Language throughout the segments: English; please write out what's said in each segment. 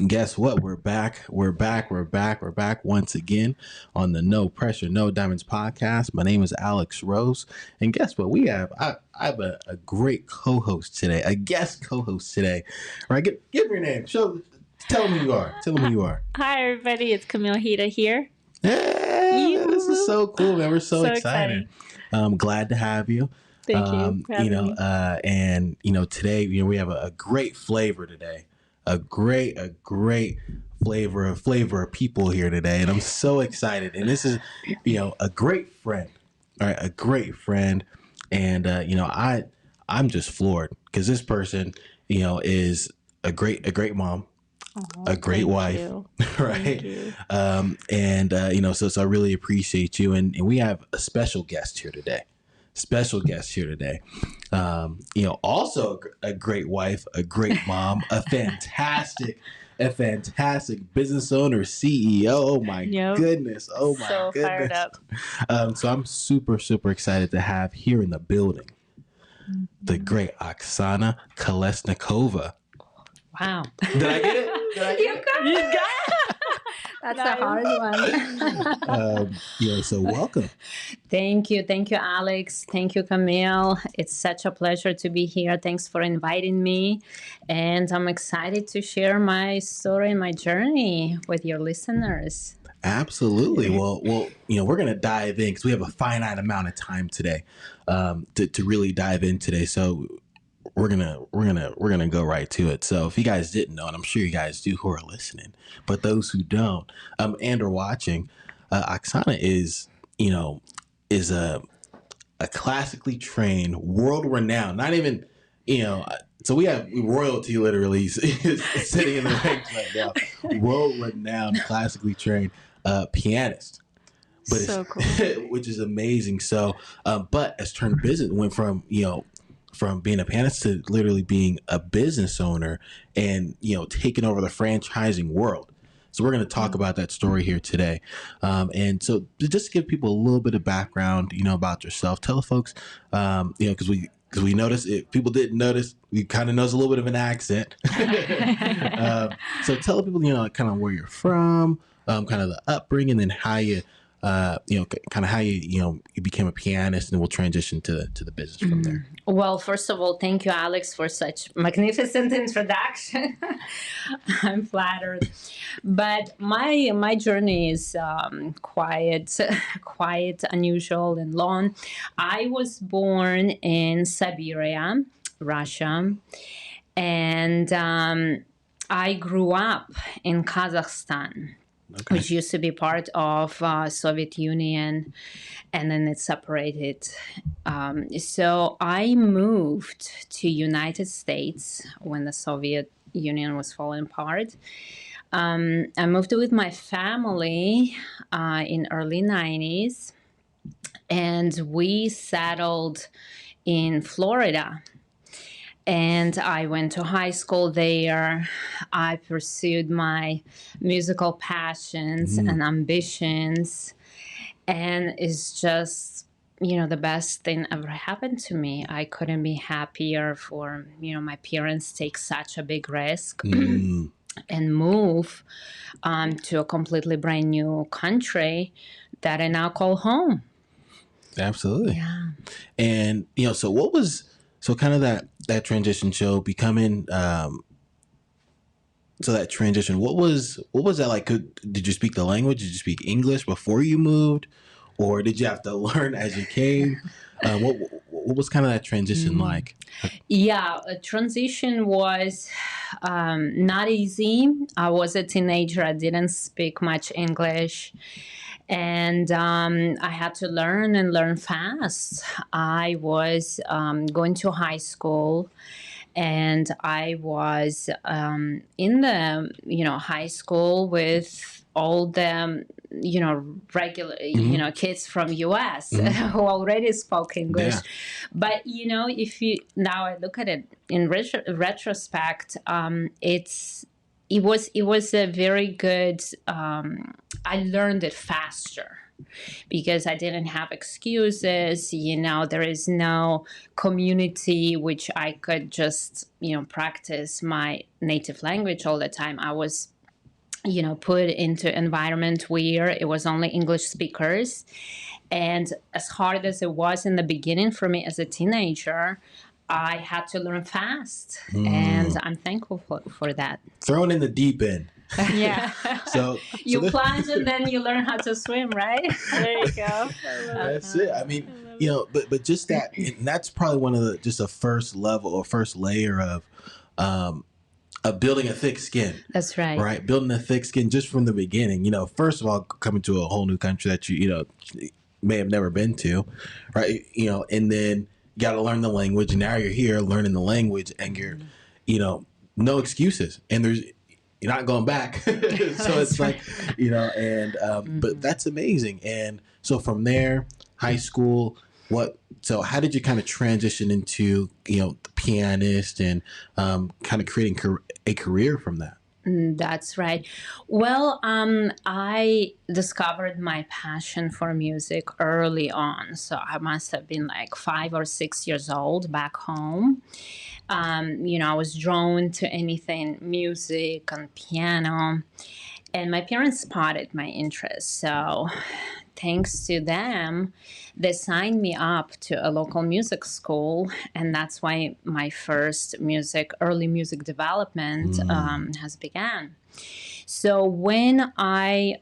And guess what? We're back. We're back once again on the No Pressure, No Diamonds podcast. My name is Alex Rose. And guess what? I have a great co-host today, a guest co-host today. All right, give your name. Tell them who you are. Hi, everybody. It's Camille Hita here. Hey, this is so cool, man. We're so excited. I'm glad to have you. Thank you for having me. And today, we have a great flavor today. A great flavor of people here today, and I'm so excited. And this is, a great friend, all right, a great friend, and I'm just floored because this person, is a great mom, a great wife, right? So I really appreciate you, and we have a special guest here today. Also a great wife, a great mom, a fantastic business owner, CEO. Oh my goodness. Fired up. So I'm super excited to have here in the building the great Oksana Kolesnikova. Wow. Did I get it? You got it. That's a hard one. So welcome. Thank you, Alex. Thank you, Camille. It's such a pleasure to be here. Thanks for inviting me. And I'm excited to share my story and my journey with your listeners. Absolutely. Well, we're going to dive in because we have a finite amount of time today to really dive in today. So we're gonna go right to it. So if you guys didn't know, and I'm sure you guys do who are listening, but those who don't and are watching, Oksana is a classically trained, world renowned, not even so we have royalty literally sitting in the ranks right now, world renowned, classically trained pianist. But so cool. Which is amazing. So but as turned business, went from being a pianist to literally being a business owner and, taking over the franchising world. So we're going to talk about that story here today. And so just to give people a little bit of background, about yourself, tell the folks, because we noticed if people didn't notice, we kind of knows a little bit of an accent. So tell the people, kind of where you're from, kind of the upbringing, and then how you, kind of how you became a pianist, and we'll transition to the business from there. Well, first of all, thank you, Alex, for such magnificent introduction. I'm flattered. But my journey is quite unusual and long. I was born in Siberia, Russia, and I grew up in Kazakhstan. Okay. Which used to be part of Soviet Union, and then it separated. So I moved to United States when the Soviet Union was falling apart. I moved with my family in early 90s, and we settled in Florida. And I went to high school there. I pursued my musical passions and ambitions. And it's just, the best thing ever happened to me. I couldn't be happier for, my parents take such a big risk and move to a completely brand new country that I now call home. Absolutely. Yeah. And, so what was... So kind of that transition show becoming, so that transition, what was that like? Did you speak the language? Did you speak English before you moved, or did you have to learn as you came? What was kind of that transition like? Yeah, a transition was not easy. I was a teenager. I didn't speak much English. And I had to learn fast. I was going to high school, and I was in the high school with all the regular kids from US who already spoke English. Yeah. But if you now I look at it in retrospect, it was a very good, I learned it faster because I didn't have excuses. There is no community which I could just, practice my native language all the time. I was put into environment where it was only English speakers. And as hard as it was in the beginning for me as a teenager, I had to learn fast. And I'm thankful for that. Thrown in the deep end. Yeah. So you plunge and then you learn how to swim, right? There you go. That's it. I mean, but just that, and that's probably one of the, just a first level or first layer of building a thick skin. That's right. Right. Building a thick skin just from the beginning. First of all, coming to a whole new country that you may have never been to, right? And then you got to learn the language. And now you're here learning the language, and you're, no excuses. And you're not going back. So it's like, but that's amazing. And so from there, high school, so how did you kind of transition into, the pianist and kind of creating a career from that? That's right. Well, I discovered my passion for music early on. So I must have been like 5 or 6 years old back home. I was drawn to anything music and piano. And my parents spotted my interest. So thanks to them, they signed me up to a local music school. And that's why my first early music development has begun. So when I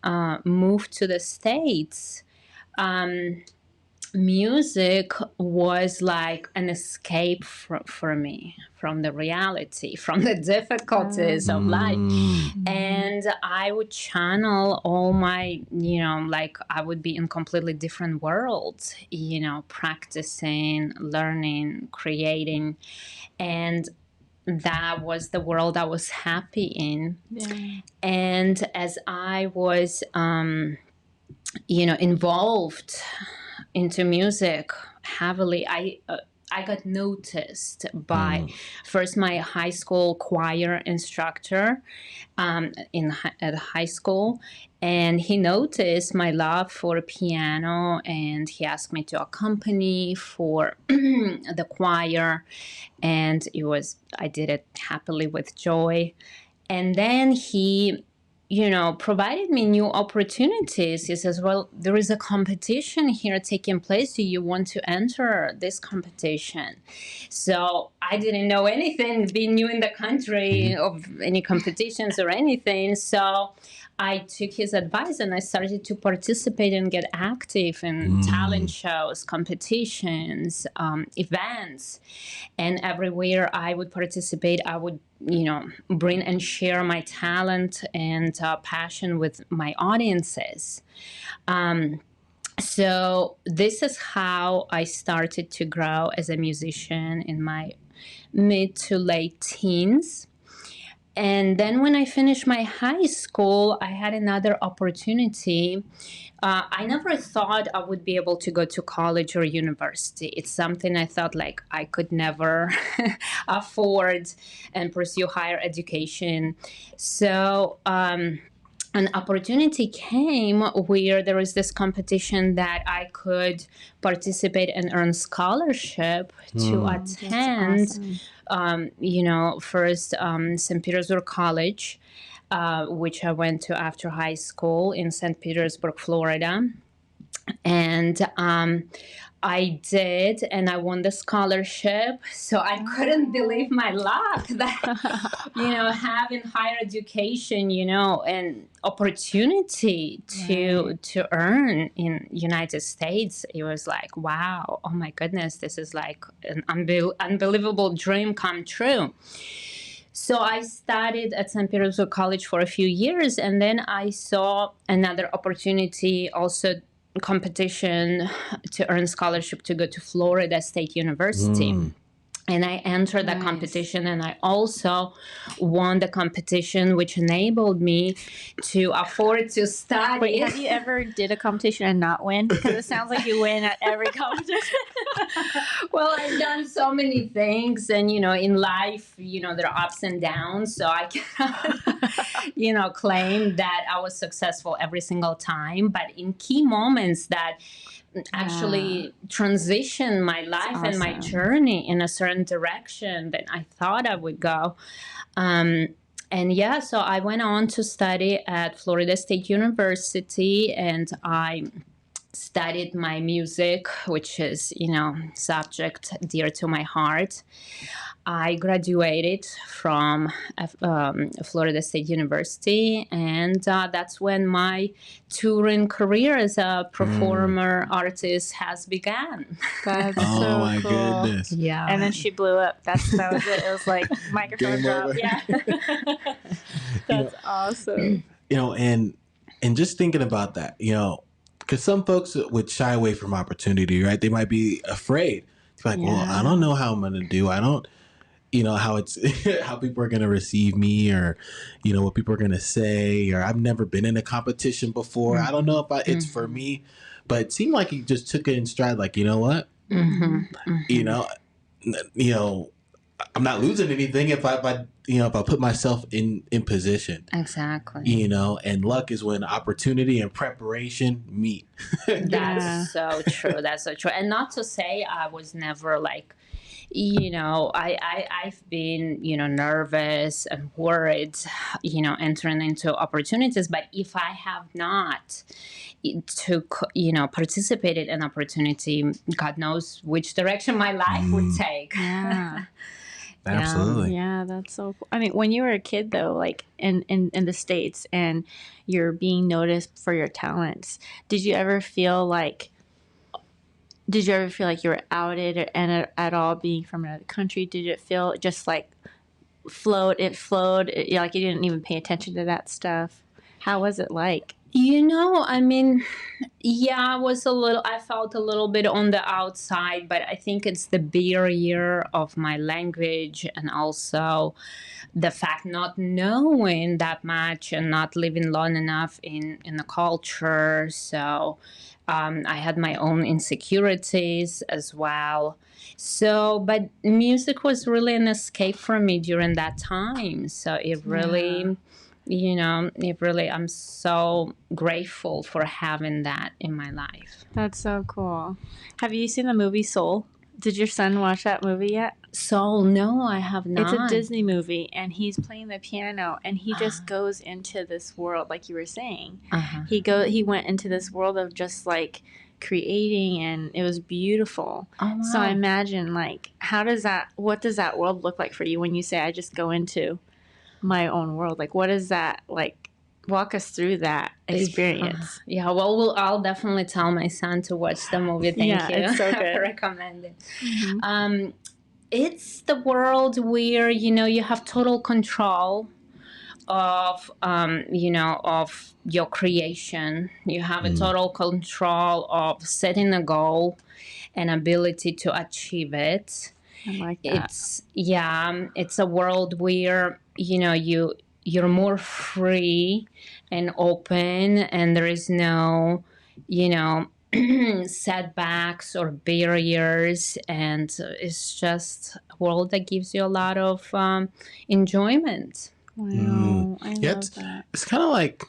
moved to the States, music was like an escape for me from the reality, from the difficulties of life. And I would channel all my, I would be in completely different worlds, practicing, learning, creating. And that was the world I was happy in. Yeah. And as I was, involved into music heavily, I got noticed by first my high school choir instructor at high school, and he noticed my love for piano, and he asked me to accompany for the choir, and I did it happily with joy. And then he provided me new opportunities. He says, well, there is a competition here taking place. Do you want to enter this competition? So I didn't know anything, being new in the country, of any competitions or anything. So I took his advice and I started to participate and get active in talent shows, competitions, events. And everywhere I would participate, I would bring and share my talent and passion with my audiences. So this is how I started to grow as a musician in my mid to late teens. And then when I finished my high school, I had another opportunity. I never thought I would be able to go to college or university. It's something I thought like I could never afford and pursue higher education. So an opportunity came where there was this competition that I could participate and earn scholarship to attend. First St. Petersburg College, which I went to after high school in St. Petersburg, Florida. And I did, and I won the scholarship. So I couldn't believe my luck that, having higher education, and opportunity to earn in United States. It was like, wow, oh my goodness, this is like an unbelievable dream come true. So I studied at St. Petersburg College for a few years, and then I saw another opportunity, also competition to earn scholarship to go to Florida State University. And I entered that competition, and I also won the competition, which enabled me to afford to study. Wait, have you ever did a competition and not win? Because it sounds like you win at every competition. Well, I've done so many things, and in life, there are ups and downs. So I cannot, claim that I was successful every single time. But in key moments that actually transition my life and my journey in a certain direction that I thought I would go. And And yeah, so I went on to study at Florida State University, and I studied my music, which is, subject dear to my heart. I graduated from Florida State University, and that's when my touring career as a performer artist has begun. That's Oh so my cool. goodness. Yeah. And then she blew up. That was it. It was like microphone Game drop. over. Yeah. That's awesome. And just thinking about that, because some folks would shy away from opportunity, right? They might be afraid. It's like, well, I don't know how I'm going to do. I don't, how it's, how people are going to receive me, or, what people are going to say, or I've never been in a competition before. I don't know if it's for me, but it seemed like he just took it in stride. Like, you know what? I'm not losing anything if I put myself in position. Exactly. And luck is when opportunity and preparation meet. That's so true. That's so true. And not to say I was never like, I've been, nervous and worried, entering into opportunities. But if I have not participated in opportunity, God knows which direction my life would take. Yeah. Absolutely. Yeah, that's so cool. I mean, when you were a kid, though, like in the States, and you're being noticed for your talents, did you ever feel like you were outed at all being from another country? Did it feel just like flowed, like you didn't even pay attention to that stuff? How was it like? I mean, yeah, I felt a little bit on the outside, but I think it's the barrier of my language, and also the fact not knowing that much and not living long enough in the culture. So I had my own insecurities as well. So, but music was really an escape for me during that time. So it really... I'm so grateful for having that in my life. That's so cool. Have you seen the movie Soul? Did your son watch that movie yet? Soul? No, I have not. It's a Disney movie, and he's playing the piano, and he just goes into this world, like you were saying. He went into this world of just like creating, and it was beautiful. Oh, wow. So I imagine, like, what does that world look like for you when you say, I just go into my own world? Like, what is that like? Walk us through that experience. Yeah, well, I'll definitely tell my son to watch the movie. Thank you. It's so good. For recommending. It's the world where you have total control of of your creation. You have a total control of setting a goal and ability to achieve it. I like that. It's a world where you're more free and open, and there is no setbacks or barriers, and it's just a world that gives you a lot of enjoyment. Wow, I love that. It's kind of like,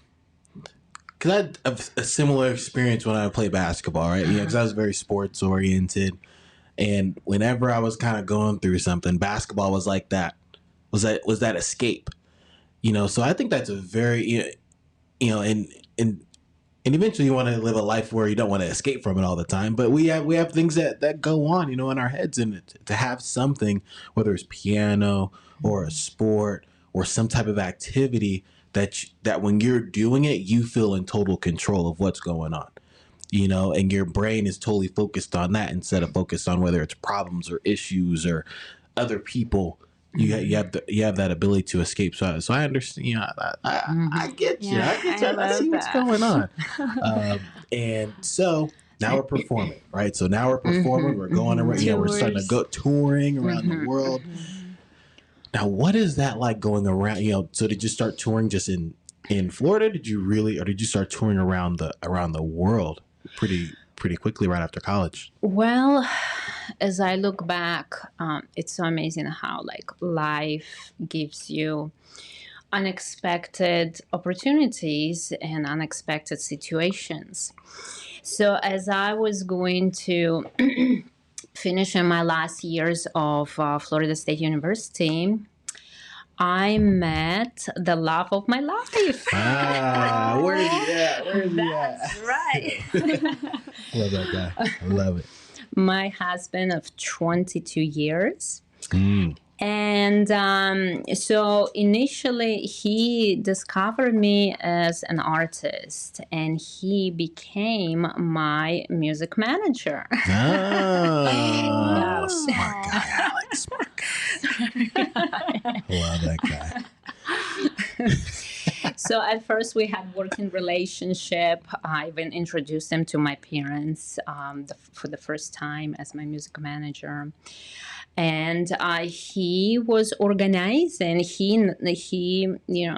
because I had a similar experience when I played basketball, right? Because I was very sports oriented. And whenever I was kind of going through something, basketball was like that. Was that escape? So I think that's a very, and eventually you want to live a life where you don't want to escape from it all the time. But we have things that go on, in our heads, and to have something, whether it's piano or a sport or some type of activity that when you're doing it, you feel in total control of what's going on. And your brain is totally focused on that instead of focused on whether it's problems or issues or other people. You have that ability to escape. So I understand. I get you. Yeah, I see what's going on. And so now we're performing, right? So now we're performing. We're going around. We're starting to go touring around the world. Now, what is that like going around? So did you start touring just in Florida? Did you start touring around the world pretty quickly right after college? Well, as I look back, it's so amazing how like life gives you unexpected opportunities and unexpected situations. So as I was going to finish in my last years of Florida State University, I met the love of my life. Where is he at? Where is he That's at? right. Love that guy. I love it. My husband of 22 years. Mm. And so initially he discovered me as an artist, and he became my music manager. Oh, smart guy, Alex. Smart guy. Love that guy. So at first we had working relationship. I even introduced him to my parents for the first time as my music manager. And he was organizing. He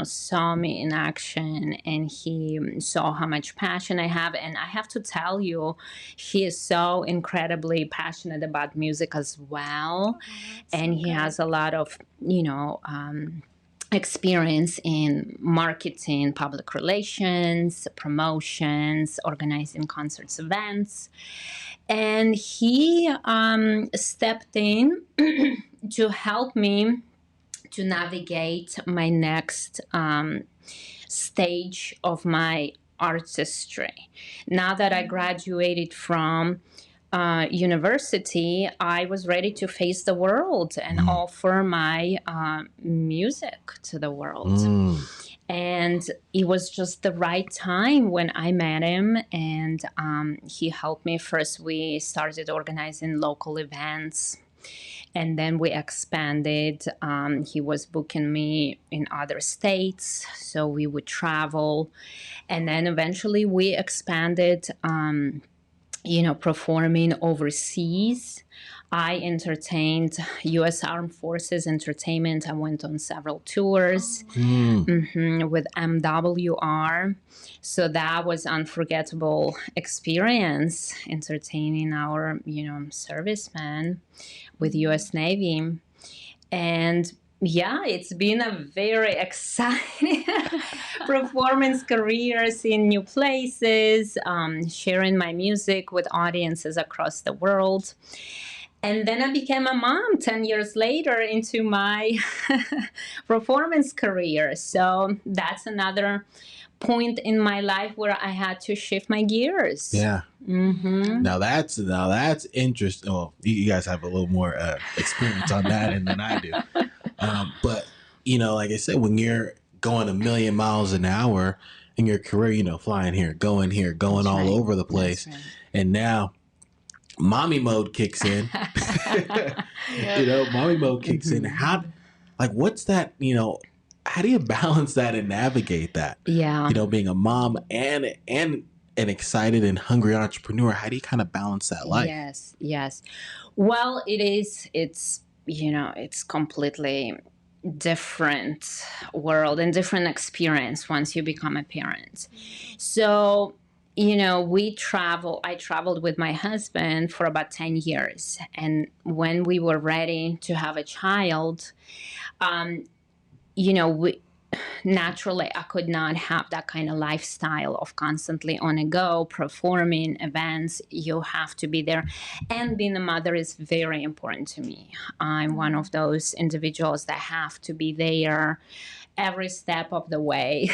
saw me in action, and he saw how much passion I have. And I have to tell you, he is so incredibly passionate about music as well. And he has a lot of experience in marketing, public relations, promotions, organizing concerts, events. And he stepped in to help me to navigate my next stage of my artistry. Now that I graduated from university, I was ready to face the world and offer my music to the world. And it was just the right time when I met him, and he helped me. First, we started organizing local events, and then we expanded. He was booking me in other states, so we would travel. And then eventually we expanded, performing overseas. I entertained U.S. Armed Forces Entertainment. I went on several tours with MWR. So that was unforgettable experience, entertaining our, servicemen with U.S. Navy. And yeah, it's been a very exciting performance careers in new places, sharing my music with audiences across the world. And then I became a mom 10 years later into my performance career. So that's another point in my life where I had to shift my gears. Yeah. Now that's interesting. Well, you guys have a little more experience on that than I do. But like I said, when you're going 1,000,000 miles an hour in your career, flying here, going That's all right. over the place, That's right. and now mommy mode kicks in. Mommy mode kicks in. What's that? How do you balance that and navigate that? Yeah. Being a mom and an excited and hungry entrepreneur. How do you kind of balance that life? Yes. Well, it's completely different world and different experience once you become a parent. So, I traveled with my husband for about 10 years. And when we were ready to have a child, naturally I could not have that kind of lifestyle of constantly on a go, performing events. You have to be there. And being a mother is very important to me. I'm one of those individuals that have to be there every step of the way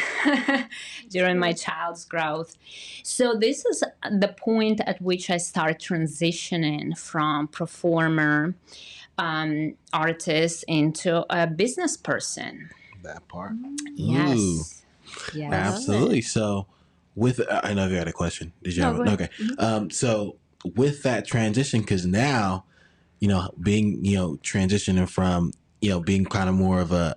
during my child's growth. So this is the point at which I start transitioning from performer, artist into a business person. That part. Yes. Ooh. Yes. Absolutely. So I know you had a question. Did you have it? Okay. So with that transition, because now, being, transitioning from, being kind of more of a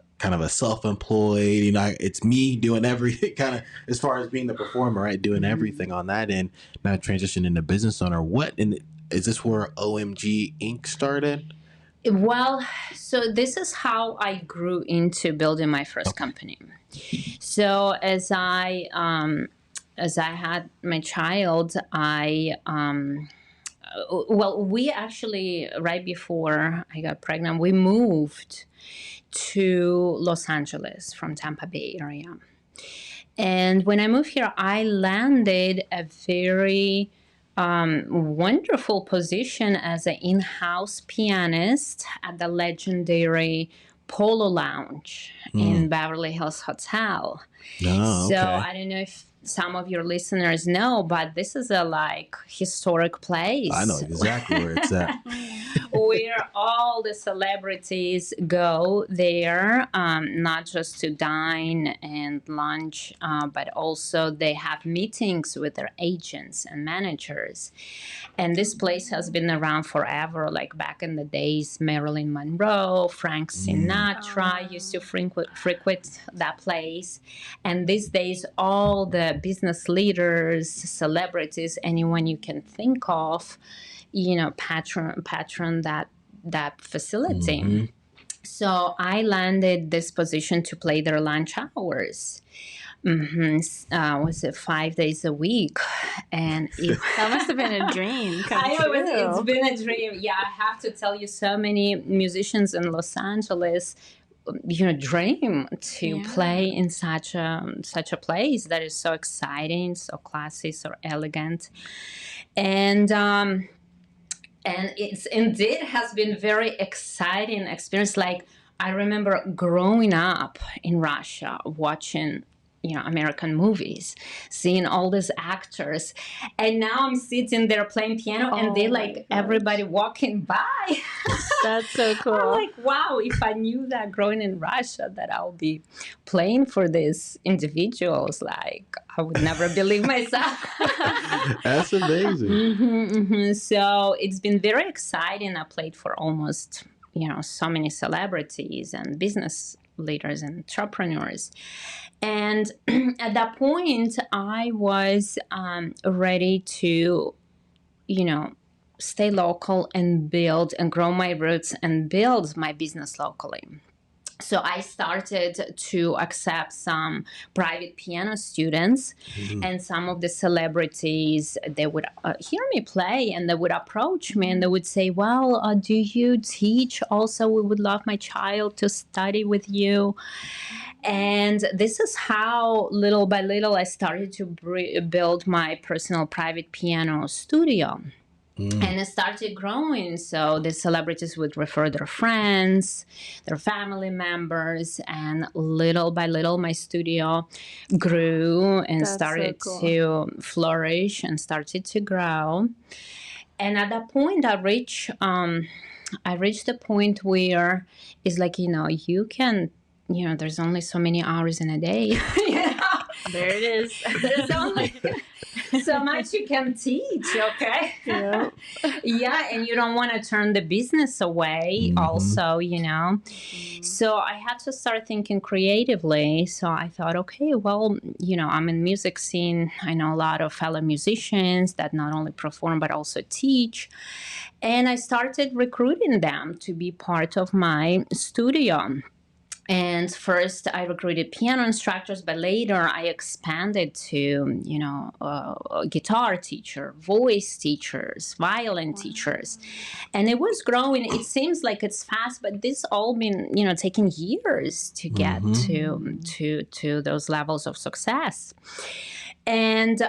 self-employed, it's me doing everything kind of as far as being the performer, right? Doing everything on that end, now transition into business owner. Is this where OMG Inc. started? Well, so this is how I grew into building my first company. So as I had my child, we actually, right before I got pregnant, we moved to Los Angeles from Tampa Bay area. And when I moved here, I landed a very wonderful position as an in-house pianist at the legendary Polo Lounge in Beverly Hills Hotel. Oh, so okay. I don't know if some of your listeners know, but this is a historic place. I know exactly where it's at. Where all the celebrities go there, not just to dine and lunch, but also they have meetings with their agents and managers. And this place has been around forever, like back in the days, Marilyn Monroe, Frank Sinatra used to frequent that place. And these days, all the business leaders, celebrities, anyone you can think of, patron that facility. So I landed this position to play their lunch hours. Was it 5 days a week? And that must have been a dream come true. It's been a dream. Yeah, I have to tell you, so many musicians in Los Angeles, dream to play in such a place that is so exciting, so classy, so elegant, and it's indeed has been very exciting experience. Like, I remember growing up in Russia, watching American movies, seeing all these actors, and now I'm sitting there playing piano, and they everybody walking by. That's so cool. I'm like, wow, if I knew that growing in Russia that I'll be playing for these individuals, I would never believe myself. That's amazing. So it's been very exciting. I played for almost so many celebrities and business leaders and entrepreneurs. And at that point, I was ready to, stay local and build and grow my roots and build my business locally. So I started to accept some private piano students, and some of the celebrities, they would hear me play, and they would approach me and they would say, well, do you teach also? We would love my child to study with you. And this is how, little by little, I started to build my personal private piano studio. And it started growing. So the celebrities would refer their friends, their family members, and little by little, my studio grew and started to flourish and started to grow. And at that point, I reached the point where it's like, you can, there's only so many hours in a day. There it is. There's only so much you can teach, okay? Yeah, and you don't want to turn the business away also, So I had to start thinking creatively. So I thought, okay, well, I'm in music scene. I know a lot of fellow musicians that not only perform but also teach. And I started recruiting them to be part of my studio. And first, I recruited piano instructors, but later I expanded to, guitar teacher, voice teachers, violin teachers. And it was growing. It seems like it's fast, but this all been, taking years to get to those levels of success. And,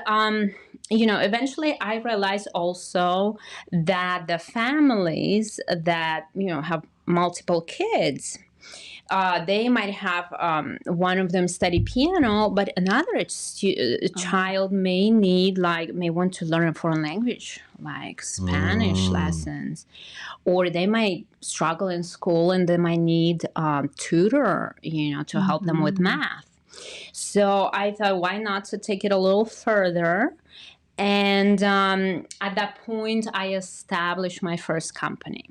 eventually I realized also that the families that, have multiple kids, they might have one of them study piano, but another child may want to learn a foreign language, like Spanish lessons, or they might struggle in school and they might need tutor, to help them with math. So I thought, why not to take it a little further? And at that point, I established my first company.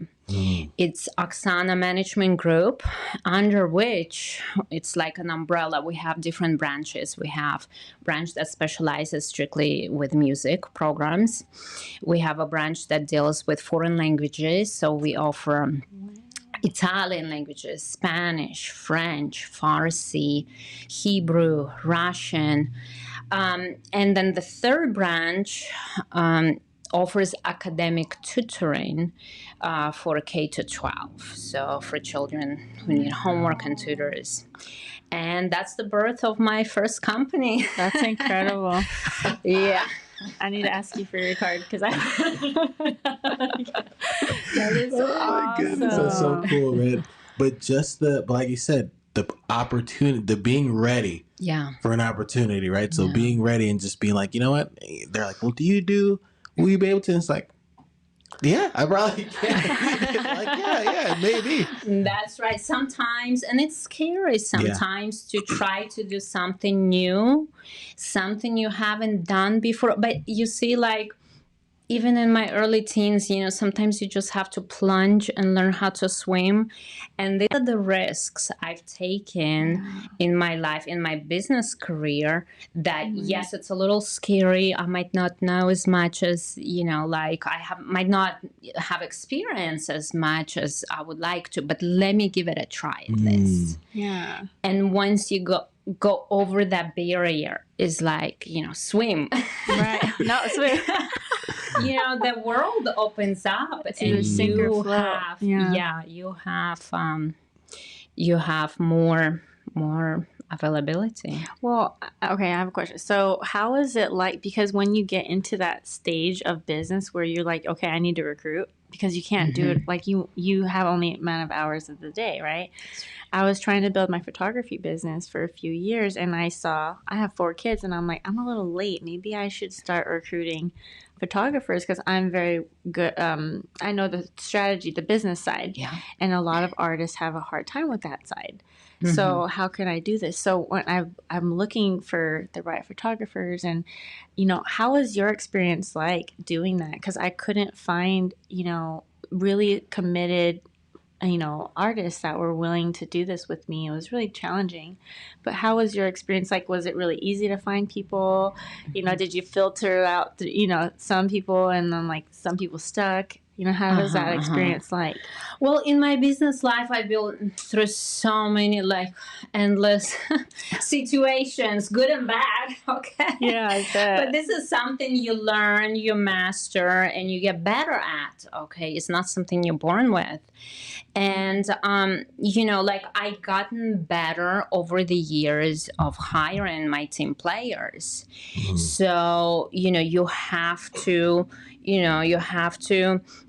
It's Oksana Management Group, under which it's like an umbrella. We have different branches. We have a branch that specializes strictly with music programs. We have a branch that deals with foreign languages. So we offer Italian languages, Spanish, French, Farsi, Hebrew, Russian. And then the third branch offers academic tutoring for K to 12, so for children who need homework and tutors. And that's the birth of my first company. That's incredible. Yeah. I need to ask you for your card because that is awesome. Goodness, that's so cool, man. but like you said, the opportunity, the being ready for an opportunity, right? So being ready and just being like, you know what? They're like, well, will you be able to? And it's like, yeah, I probably can. Like, yeah, maybe. That's right. Sometimes, and it's scary sometimes to try to do something new, something you haven't done before. But you see, like, even in my early teens, sometimes you just have to plunge and learn how to swim. And these are the risks I've taken in my life, in my business career, that yes, it's a little scary. I might not know as much as, like might not have experience as much as I would like to, but let me give it a try at least. Yeah. And once you go over that barrier, is like, swim. Right. No, swim. The world opens up, and you have more availability. Well, okay, I have a question. So how is it like, because when you get into that stage of business where you're like, okay, I need to recruit, because you can't do it, like you have only amount of hours of the day, right? I was trying to build my photography business for a few years, and I have 4 kids, and I'm like, I'm a little late. Maybe I should start recruiting photographers, because I'm very good. I know the strategy, the business side, and a lot of artists have a hard time with that side. So how can I do this? So when I'm looking for the right photographers, and how was your experience like doing that? Because I couldn't find really committed artists that were willing to do this with me. It was really challenging. But how was your experience like? Was it really easy to find people? Did you filter out some people, and then like some people stuck? How was that experience like? Well, in my business life, I've been through so many like endless situations, good and bad. Okay. Yeah, I bet. But this is something you learn, you master, and you get better at. Okay, it's not something you're born with. And like I gotten better over the years of hiring my team players. So you have to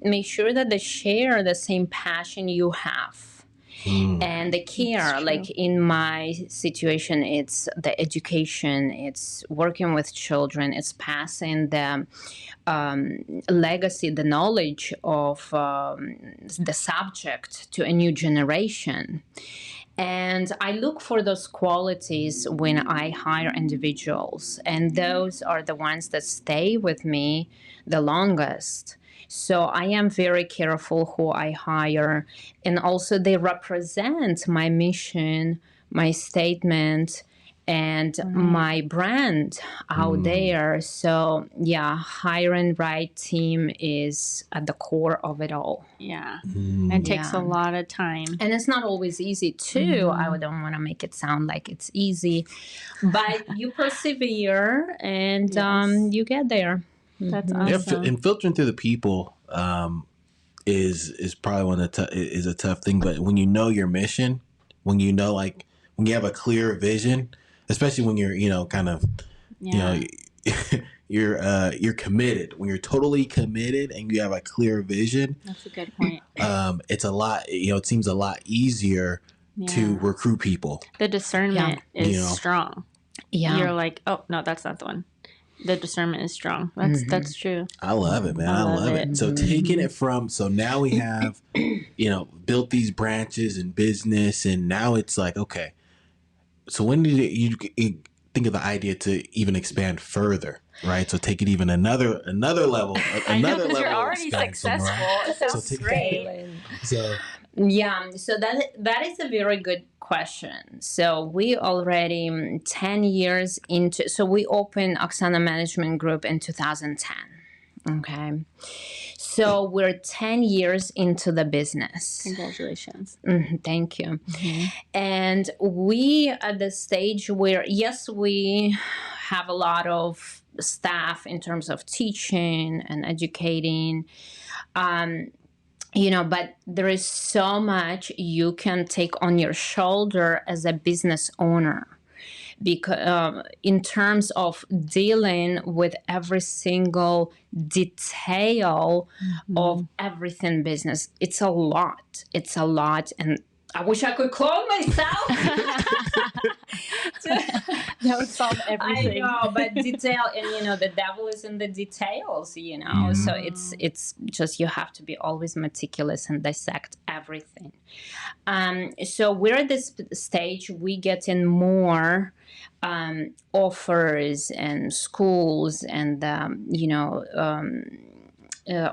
make sure that they share the same passion you have. And the care, like in my situation, it's the education, it's working with children, it's passing the legacy, the knowledge of the subject to a new generation. And I look for those qualities when I hire individuals, and those are the ones that stay with me the longest. So I am very careful who I hire, and also they represent my mission, my statement, and my brand out there. So hiring right team is at the core of it all. Yeah. It takes a lot of time. And it's not always easy too. I don't want to make it sound like it's easy, but you persevere and you get there. That's awesome. And filtering through the people is probably one of is a tough thing. But when you know your mission, when you have a clear vision, especially when you're you're committed, when you're totally committed and you have a clear vision. That's a good point. It's a lot. It seems a lot easier to recruit people. The discernment is strong. Yeah, you're like, oh no, that's not the one. The discernment is strong. That's true. I love it, man. I love it. So taking it so now we have, built these branches in business, and now it's like, okay, so when did you think of the idea to even expand further, right? So take it even another level. Another level. You're already successful. Right? It sounds great. So that is a very good question. So we already 10 years into. So we opened Oksana Management Group in 2010. Okay. So we're 10 years into the business. Congratulations. Thank you. And we at the stage where, yes, we have a lot of staff in terms of teaching and educating, but there is so much you can take on your shoulder as a business owner. Because in terms of dealing with every single detail of everything business, it's a lot. And I wish I could clone myself. That would solve everything. I know, but detail, and the devil is in the details, So it's just, you have to be always meticulous and dissect everything. So we're at this stage, we get in more offers and schools and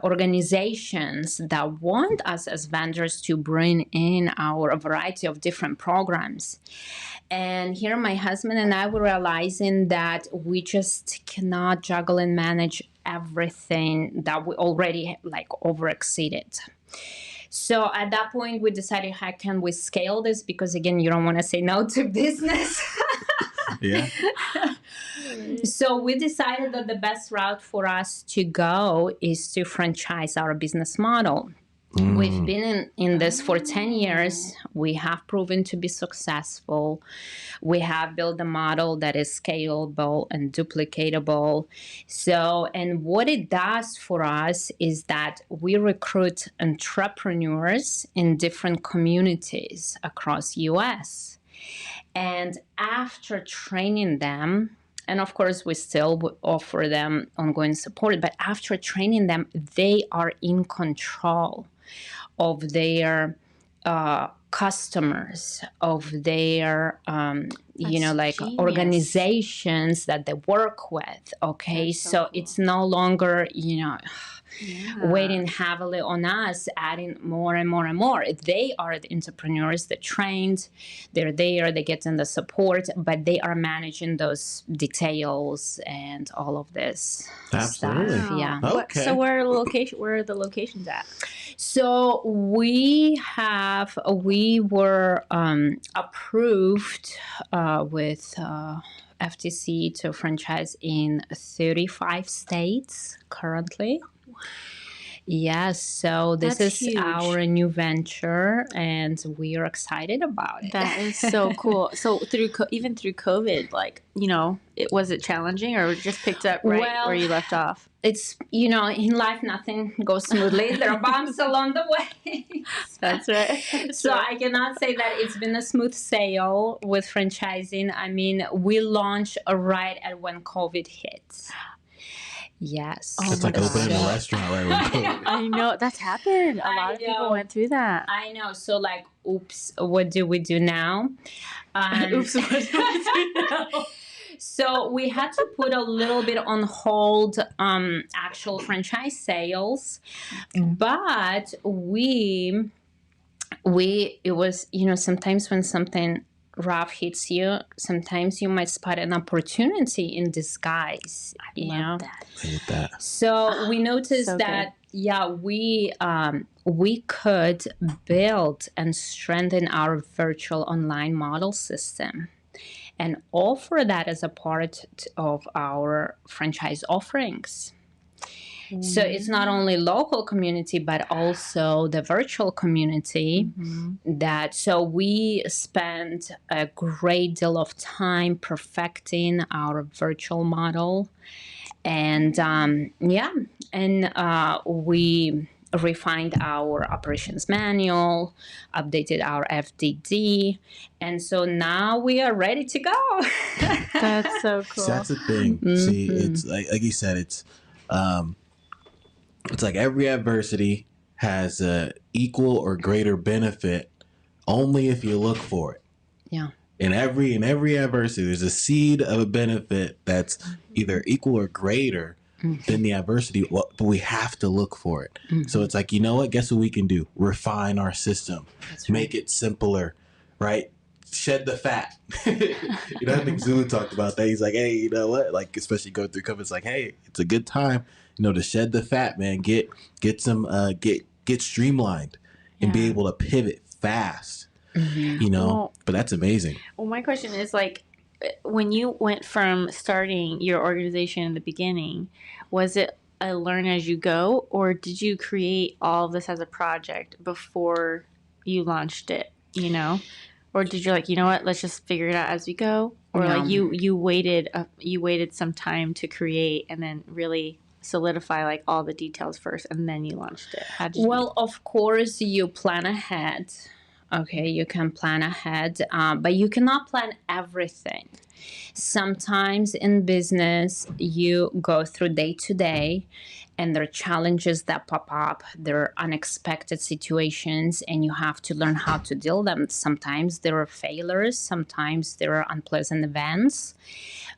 organizations that want us as vendors to bring in a variety of different programs. And here my husband and I were realizing that we just cannot juggle and manage everything that we already overexceeded. So at that point, we decided, how can we scale this? Because again, you don't want to say no to business. Yeah. So we decided that the best route for us to go is to franchise our business model. We've been in this for 10 years. We have proven to be successful. We have built a model that is scalable and duplicatable. So, and what it does for us is that we recruit entrepreneurs in different communities across US. And after training them, and of course, we still offer them ongoing support, but after training them, they are in control of their customers, of their, organizations that they work with. Okay, so it's no longer, waiting heavily on us, adding more and more and more. They are the entrepreneurs, the trained, they're there, they get in the support, but they are managing those details and all of this Absolutely. stuff. Yeah. Okay. So where are the locations at? So we were approved with FTC to franchise in 35 states currently. Yes, so this That's is huge. our new venture, and we are excited about it. That is so cool. So even through COVID, was it challenging, or just picked up where you left off? It's, in life, nothing goes smoothly. There are bumps along the way. That's right. So I cannot say that it's been a smooth sail with franchising. I mean, we launched right at when COVID hit. Yes. It's like opening a restaurant right when COVID. I know, that's happened. A lot of people went through that. I know. So oops, what do we do now? Oops, what do we do now? So we had to put a little bit on hold actual franchise sales, but it was, sometimes when something rough hits you, sometimes you might spot an opportunity in disguise. I love that. I hate that. So we noticed that we could build and strengthen our virtual online model system and offer that as a part of our franchise offerings. So it's not only local community, but also the virtual community so we spent a great deal of time perfecting our virtual model. And we refined our operations manual, updated our FDD, and so now we are ready to go. That's so cool. See, that's the thing. See, it's like you said, it's like every adversity has a equal or greater benefit only if you look for it. Yeah. In every adversity, there's a seed of a benefit that's either equal or greater than the adversity, but we have to look for it. So it's like, you know what? Guess what we can do? Refine our system. That's right. Make it simpler, right? Shed the fat. I think Zulu talked about that. He's like, hey, you know what? Like, especially going through COVID, it's like, hey, it's a good time, to shed the fat, man. Get some, get streamlined and be able to pivot fast. But that's amazing. Well, my question is when you went from starting your organization in the beginning, was it a learn as you go, or did you create all of this as a project before you launched it, or did you you know what, let's just figure it out as we go, or you waited some time to create and then really solidify all the details first and then you launched it? How did you of course you plan ahead. Okay, you can plan ahead, but you cannot plan everything. Sometimes in business, you go through day to day, and there are challenges that pop up. There are unexpected situations, and you have to learn how to deal with them. Sometimes there are failures, sometimes there are unpleasant events,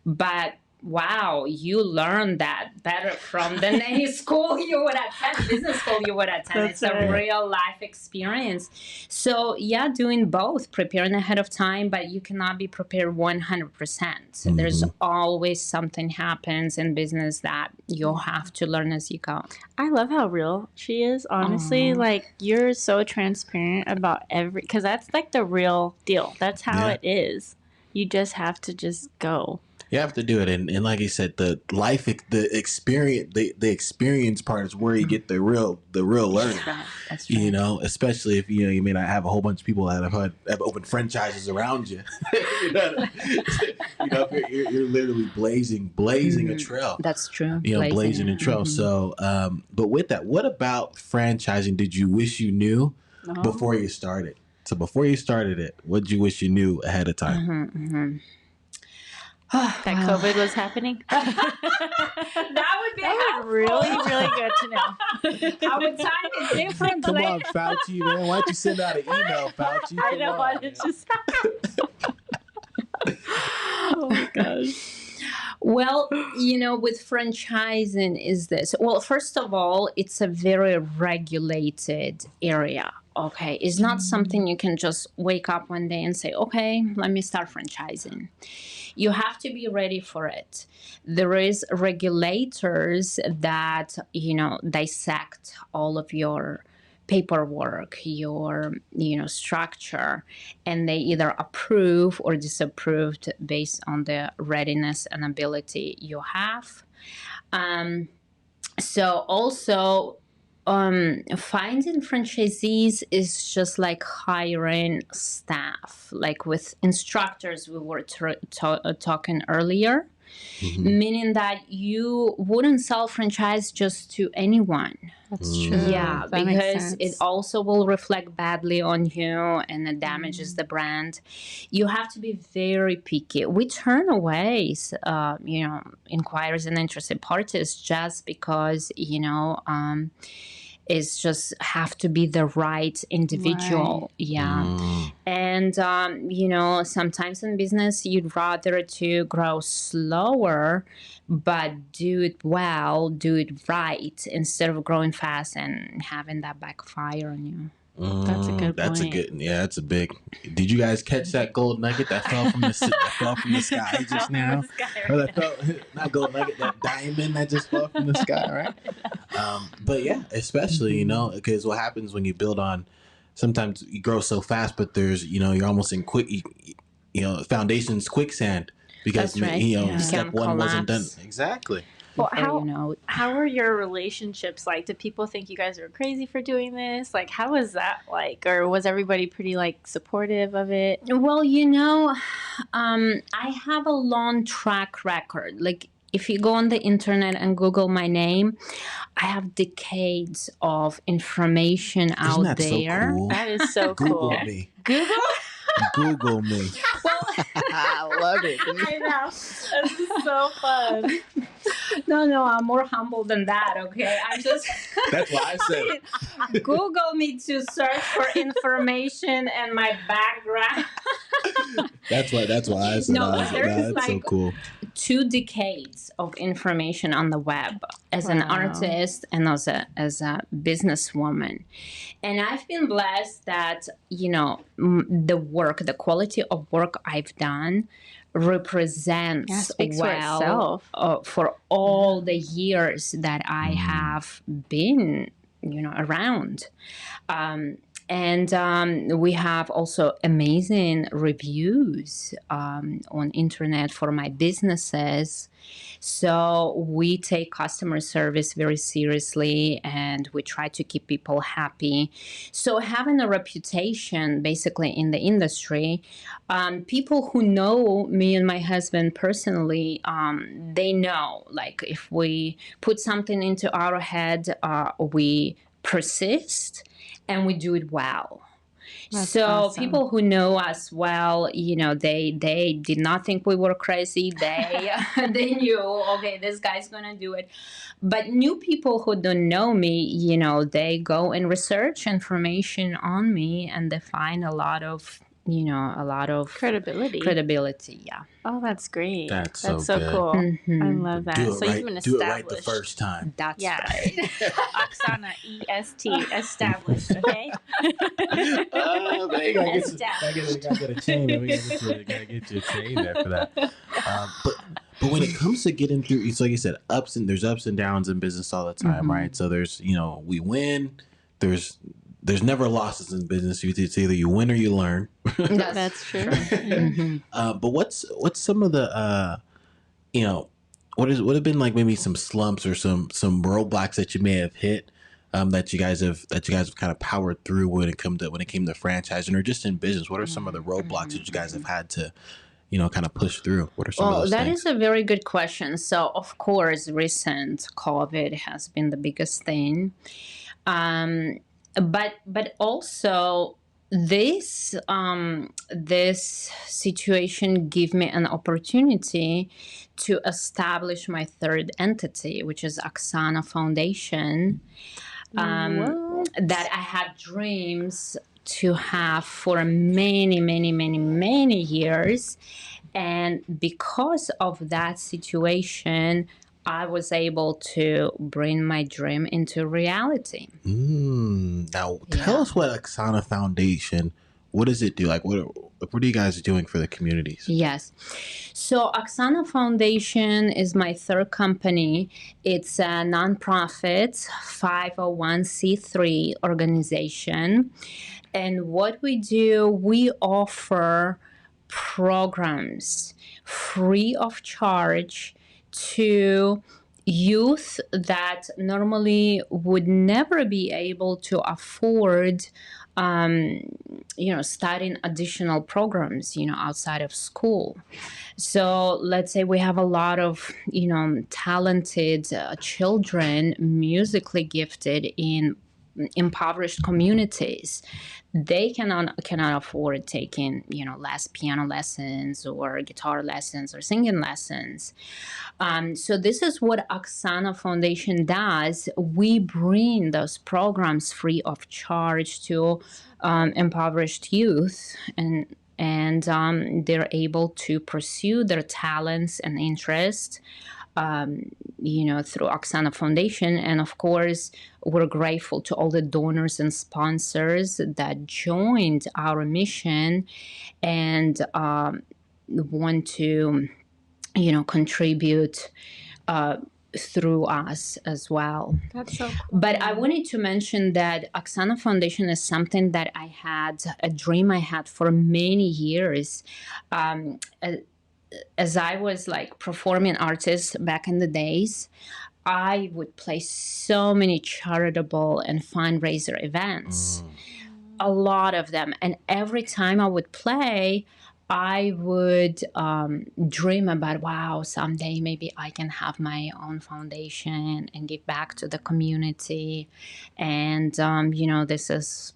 but wow, you learn that better from than any school you would attend, business school you would attend. It's a real life experience. So yeah, doing both, preparing ahead of time, but you cannot be prepared 100%. There's always something happens in business that you'll have to learn as you go. I love how real she is, honestly. Like, you're so transparent about because that's like the real deal. That's how it is. You just have to just go. You have to do it, and like I said, the experience part is where you get the real learning. That's right. You know, especially if you may not have a whole bunch of people that have opened franchises around you. You're literally blazing a trail. That's true. Blazing a trail. So, but with that, what about franchising? Did you wish you knew before you started? So before you started it, what did you wish you knew ahead of time? That COVID was happening. That would be really, really good to know. I would time it differently. Come on, Fauci, man. Why don't you send out an email, Fauci? I know what it just. Oh my gosh. Well, with franchising is this. Well, first of all, it's a very regulated area. Okay, it's not something you can just wake up one day and say, okay, let me start franchising. You have to be ready for it. There is regulators that, dissect all of your paperwork, your, structure, and they either approve or disapprove based on the readiness and ability you have. So also, finding franchisees is just like hiring staff, like with instructors we were talking earlier, meaning that you wouldn't sell franchise just to anyone. That's true. Yeah, that because it also will reflect badly on you and it damages the brand. You have to be very picky. We turn away, inquiries and interested parties just because, it's just have to be the right individual. Right. Yeah. And, sometimes in business, you'd rather to grow slower, but do it well, do it right, instead of growing fast and having that backfire on you. That's a good point. That's a big. Did you guys catch that gold nugget that fell from the sky just now? Or not gold nugget, that diamond that just fell from the sky, right? But yeah, especially because what happens when you build on, sometimes you grow so fast, but there's you're almost in foundation's quicksand because step one wasn't done exactly. Well, how are your relationships like? Do people think you guys are crazy for doing this? Like, how was that like? Or was everybody pretty supportive of it? Well, I have a long track record. Like, if you go on the internet and Google my name, I have decades of information out there. So cool? That is so Google cool. Me. Google me. Well, I love it. I know. This is so fun. No, I'm more humble than that, okay? I'm just... That's why I said Google me to search for information and my background. That's why I said that's so cool. 2 decades of information on the web as an artist and as a businesswoman. And I've been blessed that, the quality of work I've done represents well for all the years that I have been, around. And we have also amazing reviews on internet for my businesses. So we take customer service very seriously and we try to keep people happy. So having a reputation basically in the industry, people who know me and my husband personally, they know, like, if we put something into our head, we persist and we do it well. That's so awesome. people who know us well, they did not think we were crazy. They knew, okay, this guy's gonna do it. But new people who don't know me, they go and research information on me, and they find a lot of credibility. Yeah. Oh, that's great. That's so good. cool. I love that. Do it So right. you've been Do established. it right the first time. That's right. Oksana, EST, established. Okay. Man, you gotta get a chain. Man. We gotta get you a chain there for that. But when it comes to getting through, it's like you said, there's ups and downs in business all the time, right? So there's, we win. There's never losses in business. It's either you win or you learn. That's true. But what's some of the what have been like maybe some slumps or some roadblocks that you may have hit that you guys have kind of powered through when it came to franchising or just in business? What are some of the roadblocks that you guys have had to kind of push through? What are some of those that things? is a very good question. So, of course, recent COVID has been the biggest thing. But also this situation gave me an opportunity to establish my third entity, which is Oksana Foundation, that I had dreams to have for many, many, many, many years. And because of that situation, I was able to bring my dream into reality. Now, tell us what Oksana Foundation, what does it do? Like, what are you guys doing for the communities? Yes. So Oksana Foundation is my third company. It's a nonprofit 501c3 organization. And what we do, we offer programs free of charge to youth that normally would never be able to afford studying additional programs outside of school. So let's say we have a lot of talented children, musically gifted in impoverished communities. They cannot afford taking piano lessons or guitar lessons or singing lessons. So this is what Oksana Foundation does. We bring those programs free of charge to impoverished youth, and they're able to pursue their talents and interests through Oksana Foundation. And of course, we're grateful to all the donors and sponsors that joined our mission and want to, contribute through us as well. That's so cool. But I wanted to mention that Oksana Foundation is something that a dream I had for many years. As I was like performing artist back in the days, I would play so many charitable and fundraiser events, a lot of them. And every time I would play, I would dream about, wow, someday maybe I can have my own foundation and give back to the community. And, this is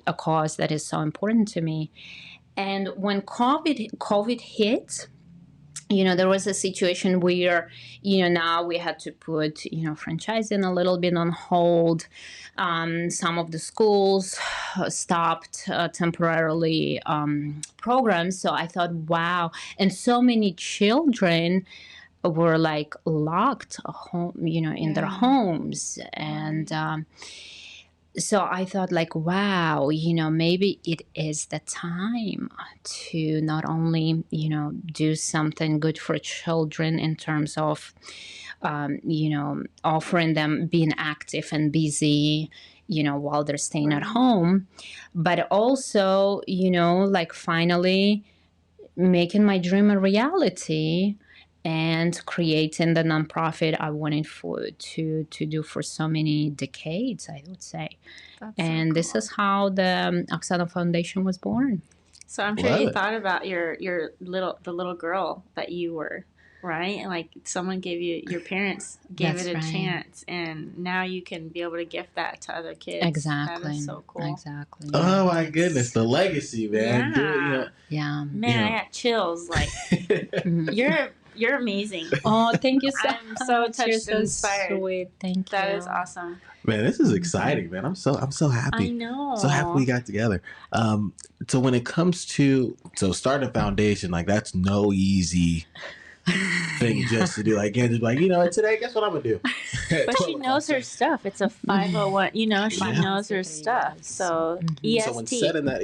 a cause that is so important to me. And when COVID hit, there was a situation where, now we had to put, franchising a little bit on hold. Some of the schools stopped temporarily programs. So I thought, wow. And so many children were like locked home, in their homes. And so I thought like, wow, maybe it is the time to not only, do something good for children in terms of, offering them being active and busy, while they're staying at home, but also, finally making my dream a reality and creating the nonprofit I wanted to do for so many decades, I would say. And this is how the Oksana Foundation was born. So I'm sure you thought about the little girl that you were right? And like someone gave you, your parents gave That's it a right. chance, and now you can be able to gift that to other kids. Exactly. That is so cool. Exactly. Oh my goodness, the legacy, man. Yeah. You know, Yeah. Man, I got chills. Like you're amazing. Oh, thank you so I'm so touched You're and so inspired. sweet. Thank you. That is awesome. man, this is exciting, man. I'm so happy. I know. So happy we got together. So when it comes to starting a foundation, like that's no easy thing just to do. Like, can't just be like, you know what, today, guess what I'm gonna do? But she knows her stuff. It's a 501. You know, she knows her stuff. So EST. So when setting that,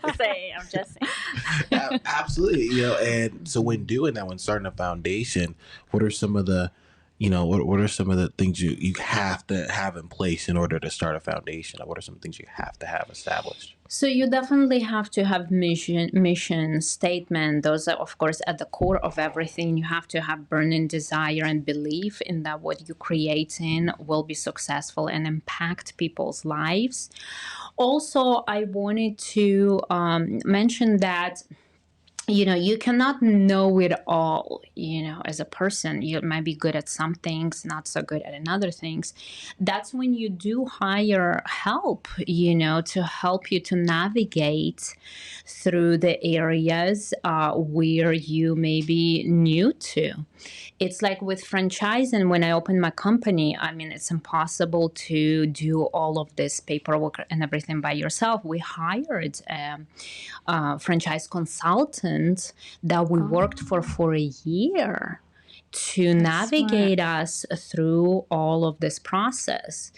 I'm just saying. Absolutely. You know, and so when doing that, when starting a foundation, what are some of the, you know, what are some of the things you have to have in place in order to start a foundation? What are some things you have to have established? So you definitely have to have mission statement. Those are, of course, at the core of everything. You have to have burning desire and belief in that what you're creating will be successful and impact people's lives. Also, I wanted to mention that, you know, you cannot know it all, you know, as a person. You might be good at some things, not so good at another things. That's when you do hire help, you know, to help you to navigate through the areas where you may be new to. It's like with franchising, when I opened my company, I mean, it's impossible to do all of this paperwork and everything by yourself. We hired a franchise consultant that we worked for a year to navigate us through all of this process.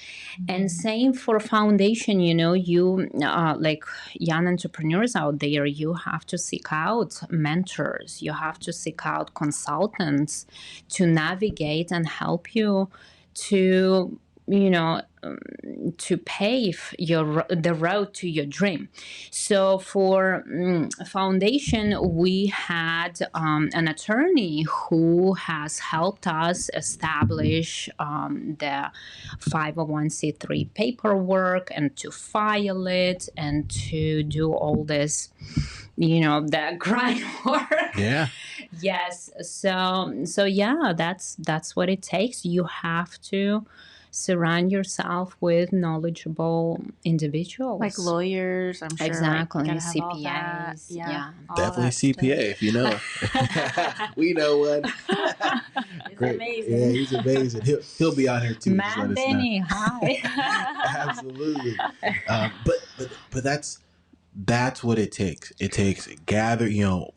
And same for foundation, you know, you like young entrepreneurs out there, you have to seek out mentors, you have to seek out consultants to navigate and help you to, you know, to pave the road to your dream. So for foundation, we had an attorney who has helped us establish the 501c3 paperwork and to file it and to do all this, you know, the grind work. Yeah. Yes. So yeah, that's what it takes. You have to surround yourself with knowledgeable individuals, like lawyers. I'm sure. Exactly. Like, CPAs. Yeah. Definitely CPA if you know. We know one. It's Great. amazing. Yeah, he's amazing. He'll be on here too. Just let Matt us know. Benny, hi. Absolutely. But that's what it takes. It takes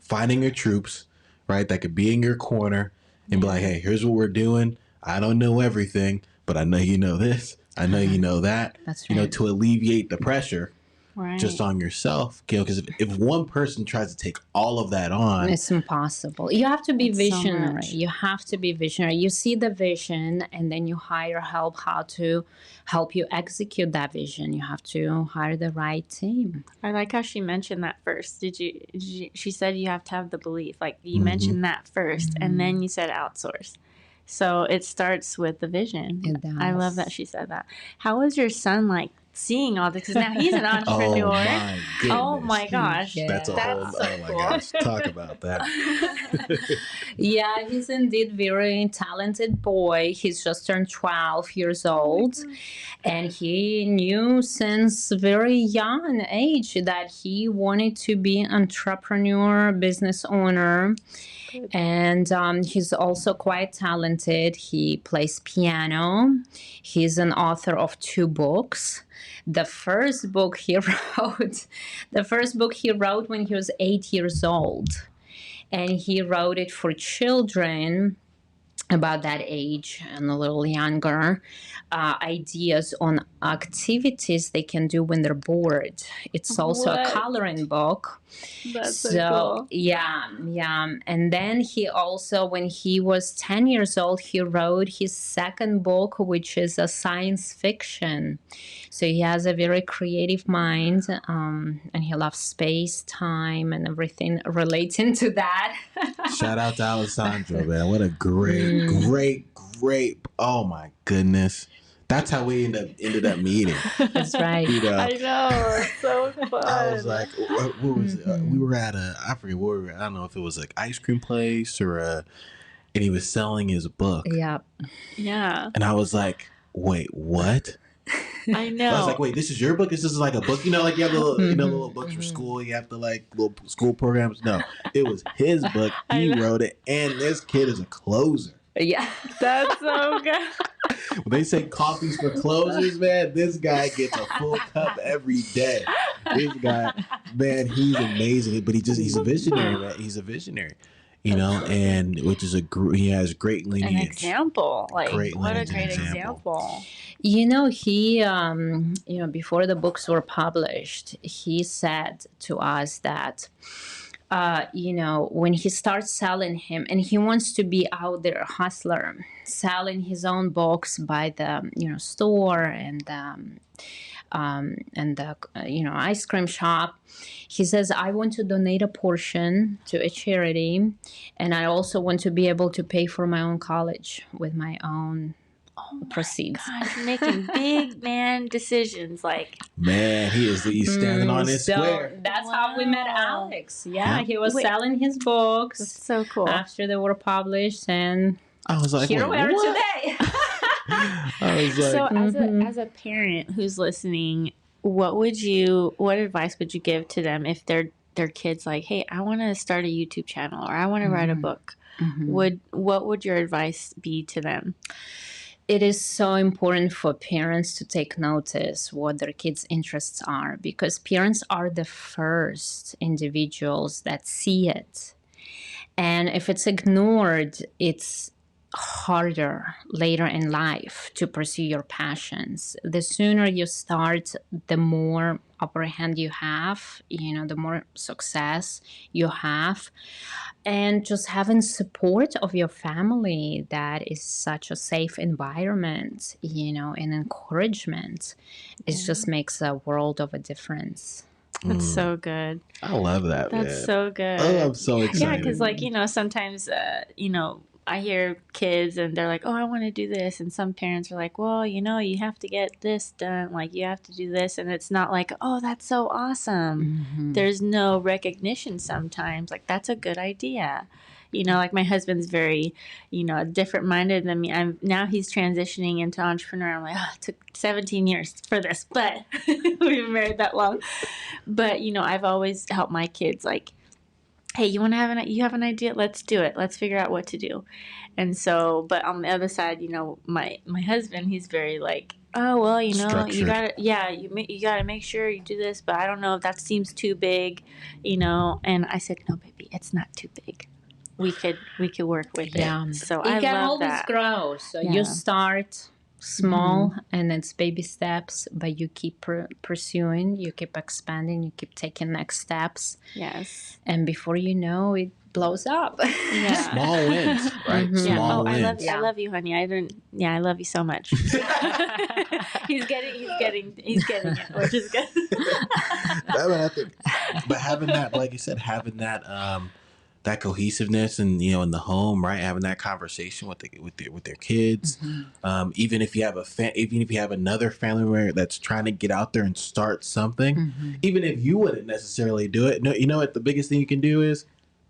finding your troops, right? That could be in your corner and be like, hey, here's what we're doing. I don't know everything, but I know you know this. I know you know that. That's right. You know, to alleviate the pressure Right. just on yourself. Because if one person tries to take all of that on, It's impossible. You have to be It's so visionary. much. You have to be visionary. You see the vision and then you hire help how to help you execute that vision. You have to hire the right team. I like how she mentioned that first. She said you have to have the belief. Like you mentioned that first, and then you said outsource. So it starts with the vision. It does. I love that she said that. How was your son like seeing all this? Because now he's an entrepreneur. oh my goodness. Oh my gosh. Yeah. That's a whole, That's so oh my cool. gosh, talk about that. Yeah, he's indeed very talented boy. He's just turned 12 years old. And he knew since very young age that he wanted to be an entrepreneur, business owner. And he's also quite talented. He plays piano. He's an author of 2 books. The first book he wrote when he was 8 years old. And he wrote it for children about that age and a little younger, ideas on activities they can do when they're bored. It's also a What? coloring book. That's so cool. Yeah. And then he also, when he was 10 years old, he wrote his second book, which is a science fiction. So he has a very creative mind, and he loves space, time, and everything relating to that. Shout out to Alessandro, man. What a great, oh my goodness. That's how we ended up meeting. That's right. You know, I know. It's so fun. I was like, what was it? We were at I forget where we were. I don't know if it was like ice cream place or and he was selling his book. Yeah. Yeah. And I was like, wait, what? I know. I was like, wait, this is your book? This is like a book? You know, like you have little, little books for school. You have to like little school programs. No, it was his book. He wrote it. And this kid is a closer. Yeah. That's so good. When they say coffees for closers, man, this guy gets a full cup every day. This guy, man, he's amazing. But he's a visionary, man. He's a visionary. You know, and which is he has great lineage. An example. Like, great what a lineage great and example. You know, he, before the books were published, he said to us that, when he starts selling him, and he wants to be out there, hustler, selling his own books by the, store and the ice cream shop. He says, I want to donate a portion to a charity, and I also want to be able to pay for my own college with my own proceeds. Gosh, making big man decisions. Like, man, he's standing on his square. That's how we met Alex. Yeah, he was selling his books. That's so cool. After they were published, and I was like, here we are today. I was like, so as a parent who's listening, what advice would you give to them if their kids like, hey, I want to start a YouTube channel or I want to write a book? What would your advice be to them? It is so important for parents to take notice what their kids' interests are, because parents are the first individuals that see it. And if it's ignored, it's harder later in life to pursue your passions. The sooner you start, the more upper hand you have, the more success you have. And just having support of your family, that is such a safe environment, and encouragement, it just makes a world of a difference. That's so good. I love that. That's so good. Oh, I'm so excited. Yeah, because sometimes I hear kids and they're like, oh, I want to do this. And some parents are like, well, you have to get this done. Like, you have to do this. And it's not like, oh, that's so awesome. There's no recognition sometimes. Like, that's a good idea. Like my husband's very, different minded than me. Now he's transitioning into entrepreneur. I'm like, oh, it took 17 years for this, but we've been married that long. But, I've always helped my kids like, hey, you have an idea? Let's do it. Let's figure out what to do. And so, but on the other side, my husband, he's very like, oh, well, Structured. you gotta make sure you do this, but I don't know if that seems too big, And I said, no, baby, it's not too big. We could work with it. So I can love always that. grow. So you start small and it's baby steps, but you keep pursuing, you keep expanding, you keep taking next steps. Yes. And before you know, it blows up. Yeah. Small wins, right? Small wins. I love you, honey. I love you so much. He's getting it, which is good. But having that, like you said, having that cohesiveness and in the home, right? Having that conversation with their kids, even if you have another family member that's trying to get out there and start something, even if you wouldn't necessarily do it, what the biggest thing you can do is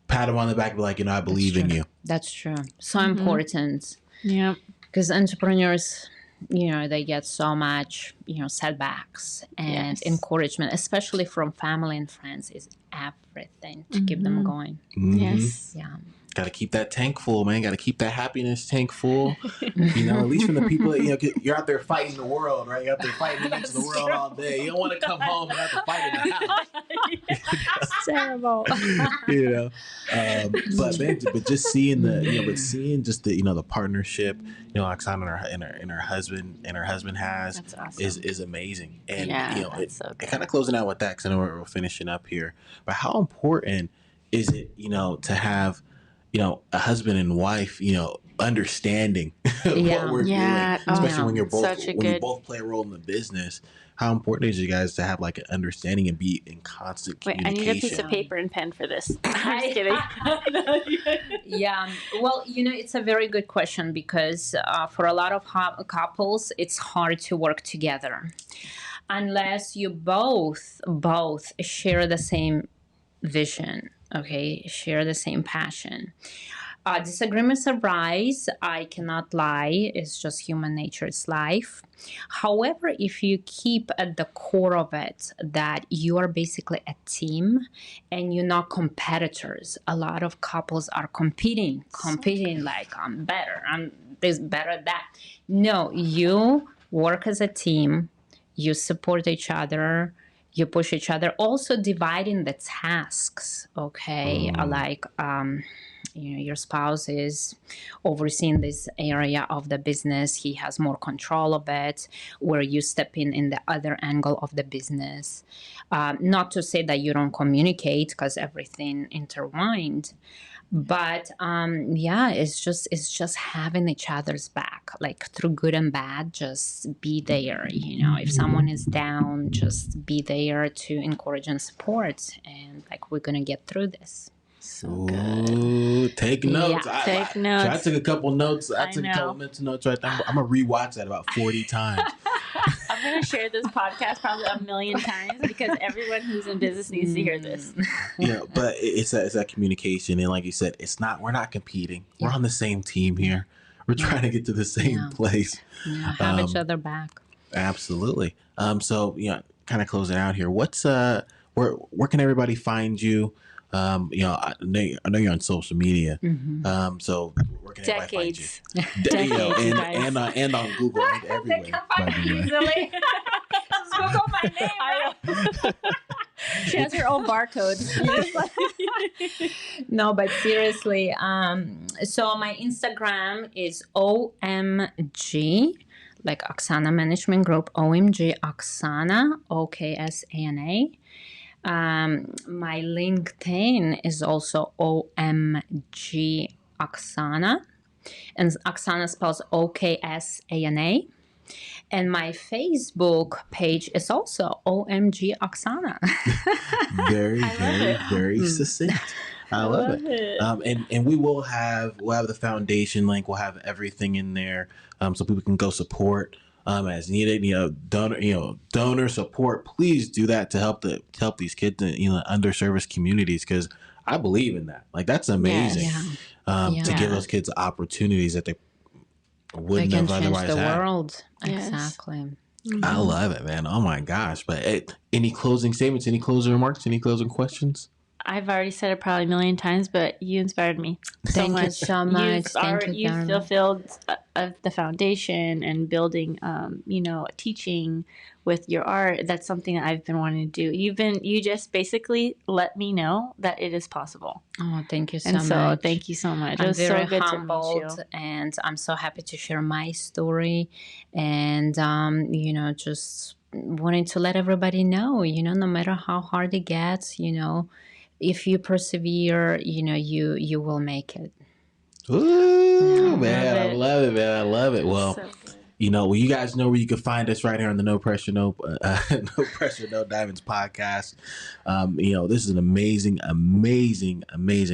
pat them on the back and be like, I believe in you. That's true. So important. Yeah, because entrepreneurs, they get so much, setbacks, and encouragement, especially from family and friends, is everything to keep them going. Yes. Yeah. Got to keep that tank full, man. Got to keep that happiness tank full. At least from the people that, you're out there fighting the world, right? You're out there fighting against the world all day. You don't want to come home and have to fight in the house. It's terrible. But just seeing the partnership, Oksana and her husband has, That's awesome. is amazing. And so good. kind of closing out with that, because I know we're finishing up here. But how important is it, to have a husband and wife, understanding what we're doing, especially when you're both you both play a role in the business. How important is it, you guys, to have like an understanding and be in constant communication? I need a piece of paper and pen for this. I'm just kidding. Yeah. Well, it's a very good question because for a lot of couples, it's hard to work together unless you both share the same vision, okay, share the same passion. Disagreements arise. I cannot lie. It's just human nature. It's life. However, if you keep at the core of it that you are basically a team and you're not competitors, a lot of couples are competing like I'm better, I'm this better, that. No, you work as a team. You support each other. You push each other. Also dividing the tasks, okay? Like, your spouse is overseeing this area of the business. He has more control of it, where you step in the other angle of the business. Not to say that you don't communicate, because everything intertwined. But it's just having each other's back, like through good and bad. Just be there. If someone is down, just be there to encourage and support. And like, we're gonna get through this. So good. Take notes. Yeah, take notes. I took a couple notes. I took a couple mental notes right there. I'm gonna rewatch that about 40 times. I'm gonna share this podcast probably 1,000,000 times because everyone who's in business needs to hear this. But it's that communication, and like you said, we're not competing. We're on the same team here. We're trying to get to the same place. Have each other back. Absolutely. So kind of closing out here. What's where can everybody find you? I know you're on social media. So where can everybody find you? Decades, and on Google and everywhere. They can find me easily. Just Google my name. She has her own barcode. No, but seriously. So my Instagram is OMG, like Oksana Management Group. OMG Oksana, Oksana. My LinkedIn is also OMG Oksana, and Oksana spells Oksana. And my Facebook page is also OMG Oksana. Very succinct. I love it. And we'll have the foundation link. We'll have everything in there, so people can go support as needed. Donor support. Please do that to help these kids in underserviced communities, because I believe in that. Like, that's amazing. To give those kids opportunities that they wouldn't have otherwise had. They can change the world. Yes. Exactly. I love it, man. Oh my gosh. But any closing statements, any closing remarks, any closing questions? I've already said it probably 1,000,000 times, but you inspired me Thank you so much. You've fulfilled the foundation and building, teaching with your art. That's something that I've been wanting to do. You just basically let me know that it is possible. Oh, thank you so much. Thank you so much. I'm it was very so good humbled, to meet you. And I'm so happy to share my story, and just wanting to let everybody know, no matter how hard it gets, if you persevere, you will make it. Ooh, man, I love it, man. I love it. Well, you guys know where you can find us, right here on the No Pressure, No Diamonds podcast. This is an amazing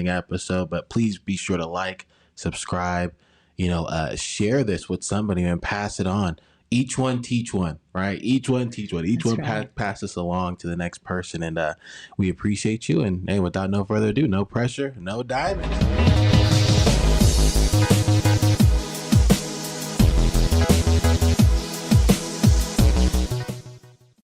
episode, but please be sure to like, subscribe, share this with somebody and pass it on. Each one teach one, right? Each one teach one. Each one pass this along to the next person. And we appreciate you. And hey, without no further ado, no pressure, no diamonds.